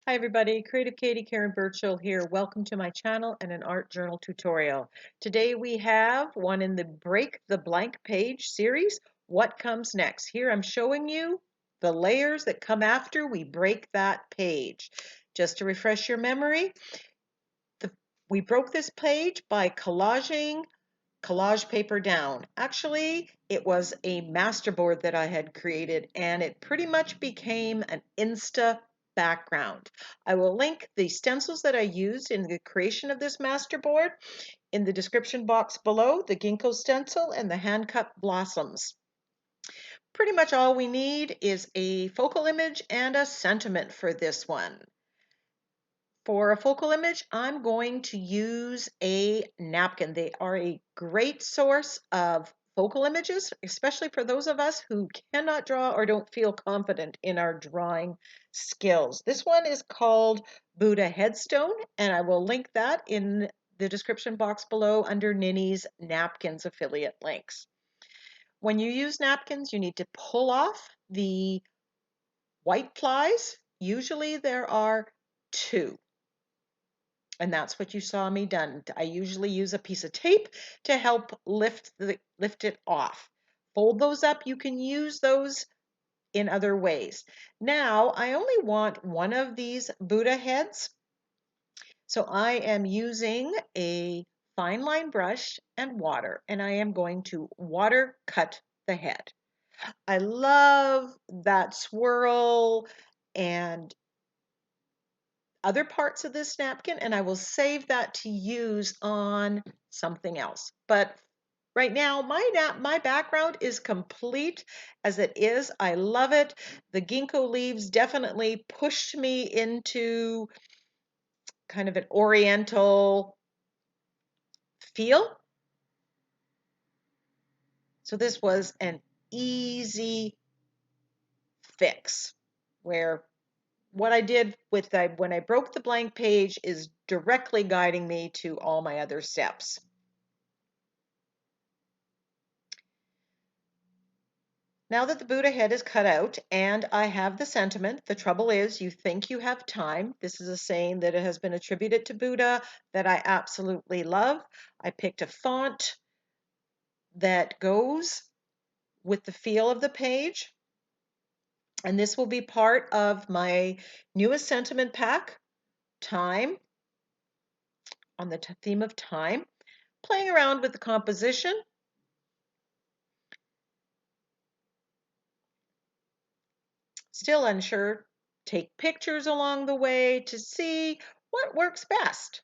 Hi everybody, Creative Katie Karen Burchill here. Welcome to my channel and an art journal tutorial. Today we have one in the Break the Blank Page series, What Comes Next? Here I'm showing you the layers that come after we break that page. Just to refresh your memory, we broke this page by collaging collage paper down. Actually, it was a masterboard that I had created and it pretty much became an Insta background. I will link the stencils that I used in the creation of this masterboard in the description box below, the ginkgo stencil and the hand cut blossoms. Pretty much all we need is a focal image and a sentiment for this one. For a focal image, I'm going to use a napkin. They are a great source of focal images, especially for those of us who cannot draw or don't feel confident in our drawing skills. This one is called Buddha Headstone, and I will link that in the description box below under Ninny's Napkins affiliate links. When you use napkins, you need to pull off the white plies. Usually there are two. And that's what you saw me done. I usually use a piece of tape to help lift it off. Fold those up. You can use those in other ways. Now, I only want one of these Buddha heads. So I am using a fine line brush and water, and I am going to water cut the head. I love that swirl and other parts of this napkin, and I will save that to use on something else. But right now, my background is complete as it is. I love it. The ginkgo leaves definitely pushed me into kind of an oriental feel. So this was an easy fix where what I did with when I broke the blank page is directly guiding me to all my other steps. Now that the Buddha head is cut out and I have the sentiment, the trouble is you think you have time. This is a saying that has been attributed to Buddha that I absolutely love. I picked a font that goes with the feel of the page. And this will be part of my newest sentiment pack, Time, on the theme of time. Playing around with the composition. Still unsure, take pictures along the way to see what works best.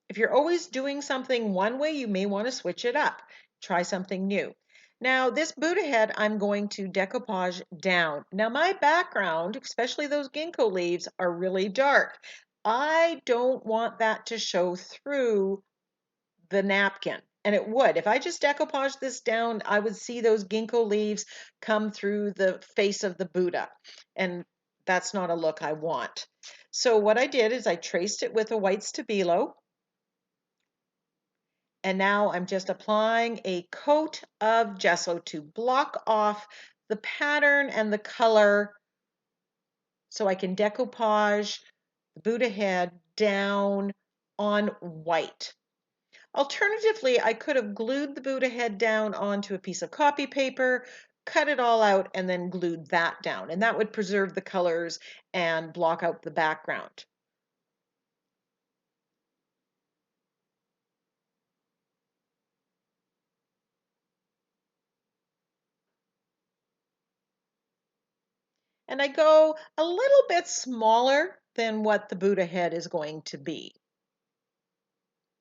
If you're always doing something one way, you may want to switch it up. Try something new. Now, this Buddha head, I'm going to decoupage down. Now, my background, especially those ginkgo leaves, are really dark. I don't want that to show through the napkin. And it would. If I just decoupage this down, I would see those ginkgo leaves come through the face of the Buddha. And that's not a look I want. So what I did is I traced it with a white Stabilo. And now I'm just applying a coat of gesso to block off the pattern and the color so I can decoupage the Buddha head down on white. Alternatively, I could have glued the Buddha head down onto a piece of copy paper, cut it all out, and then glued that down. And that would preserve the colors and block out the background. And I go a little bit smaller than what the Buddha head is going to be,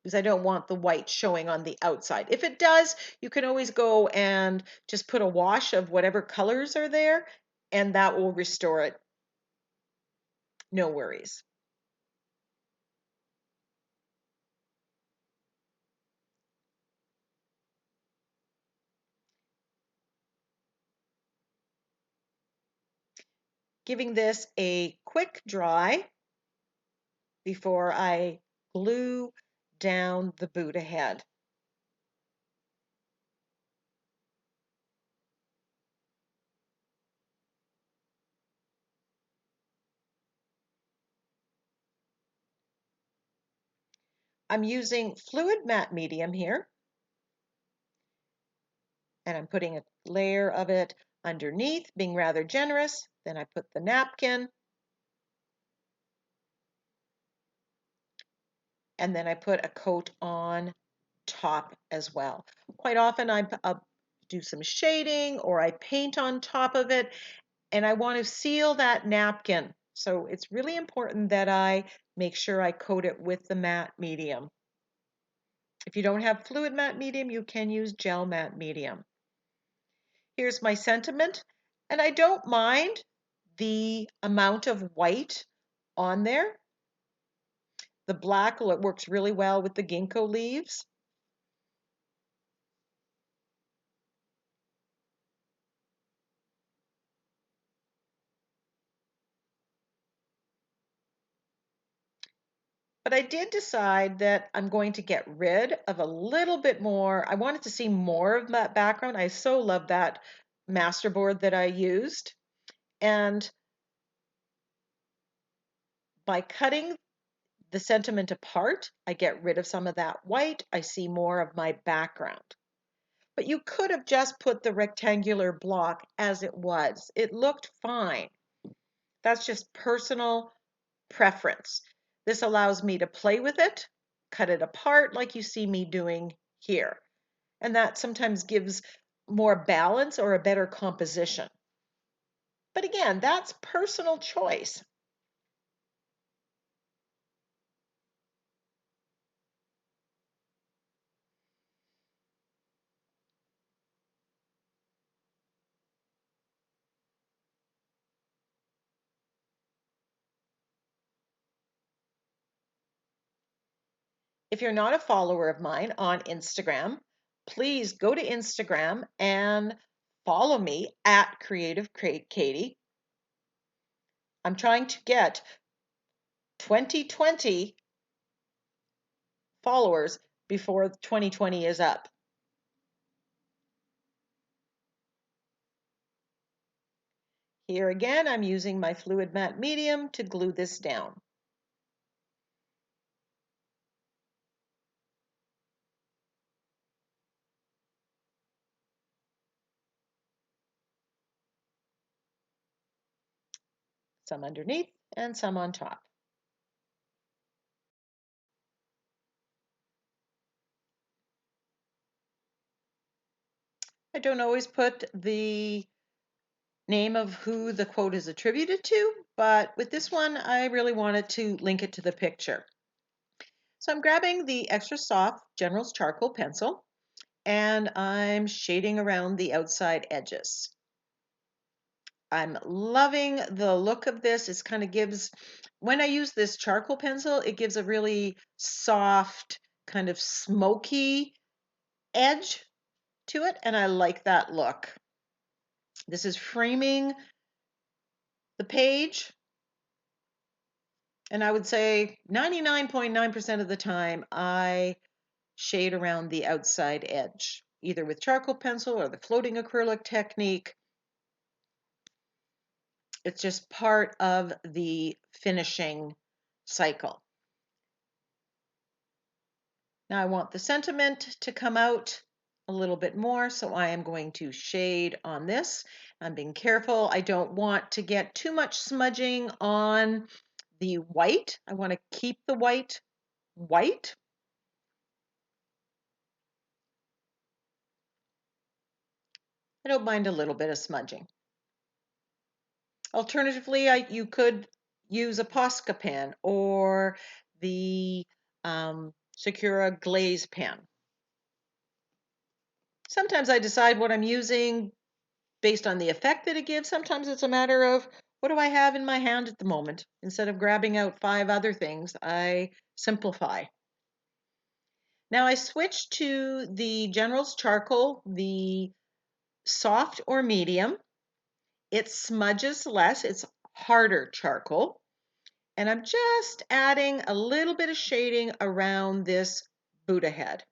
because I don't want the white showing on the outside. If it does, you can always go and just put a wash of whatever colors are there, and that will restore it. No worries. Giving this a quick dry before I glue down the Buddha head. I'm using fluid matte medium here, and I'm putting a layer of it underneath, being rather generous. Then I put the napkin, and then I put a coat on top as well. Quite often I do some shading or I paint on top of it, and I want to seal that napkin. So it's really important that I make sure I coat it with the matte medium. If you don't have fluid matte medium, you can use gel matte medium. Here's my sentiment, and I don't mind the amount of white on there. The black works really well with the ginkgo leaves. But I did decide that I'm going to get rid of a little bit more. I wanted to see more of that background. I so love that masterboard that I used. And by cutting the sentiment apart, I get rid of some of that white. I see more of my background. But you could have just put the rectangular block as it was. It looked fine. That's just personal preference. This allows me to play with it, cut it apart like you see me doing here. And that sometimes gives more balance or a better composition. But again, that's personal choice. If you're not a follower of mine on Instagram, please go to Instagram and follow me at Creative Katie. I'm trying to get 2020 followers before 2020 is up. Here again, I'm using my fluid matte medium to glue this down. Some underneath and some on top. I don't always put the name of who the quote is attributed to, but with this one, I really wanted to link it to the picture. So I'm grabbing the extra soft General's charcoal pencil and I'm shading around the outside edges. I'm loving the look of this. It kind of gives, when I use this charcoal pencil, it gives a really soft, kind of smoky edge to it, and I like that look. This is framing the page, and I would say 99.9% of the time I shade around the outside edge, either with charcoal pencil or the floating acrylic technique. It's just part of the finishing cycle. Now I want the sentiment to come out a little bit more, so I am going to shade on this. I'm being careful. I don't want to get too much smudging on the white. I want to keep the white white. I don't mind a little bit of smudging. Alternatively, you could use a Posca pen or the Sakura glaze pen. Sometimes I decide what I'm using based on the effect that it gives. Sometimes it's a matter of what do I have in my hand at the moment? Instead of grabbing out 5 other things, I simplify. Now I switch to the General's charcoal, the soft or medium. It smudges less, it's harder charcoal. And I'm just adding a little bit of shading around this Buddha head.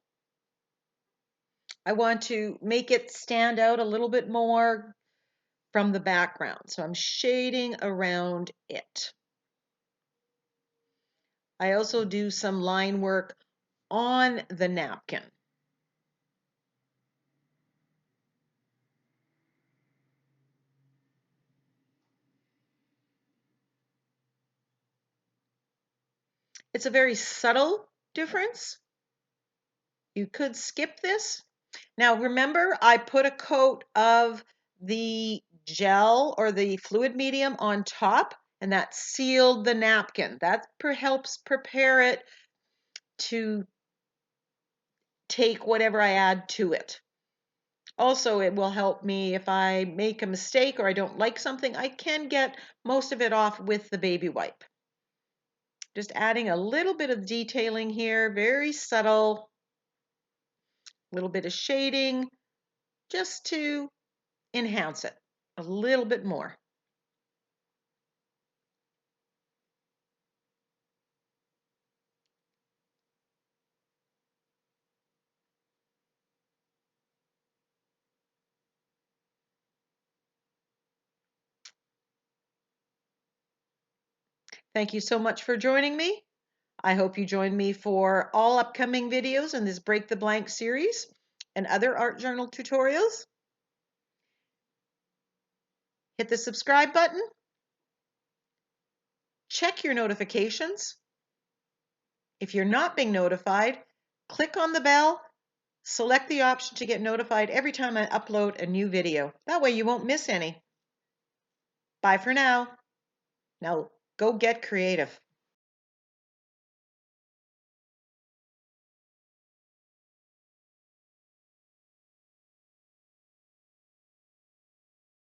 I want to make it stand out a little bit more from the background. So I'm shading around it. I also do some line work on the napkin. It's a very subtle difference. You could skip this. Now remember, I put a coat of the gel or the fluid medium on top, and that sealed the napkin. That helps prepare it to take whatever I add to it. Also, it will help me if I make a mistake or I don't like something, I can get most of it off with the baby wipe. Just adding a little bit of detailing here, very subtle, a little bit of shading, just to enhance it a little bit more. Thank you so much for joining me. I hope you join me for all upcoming videos in this Break the Blank series and other art journal tutorials. Hit the subscribe button. Check your notifications. If you're not being notified, click on the bell, select the option to get notified every time I upload a new video. That way you won't miss any. Bye for now. Now go get creative.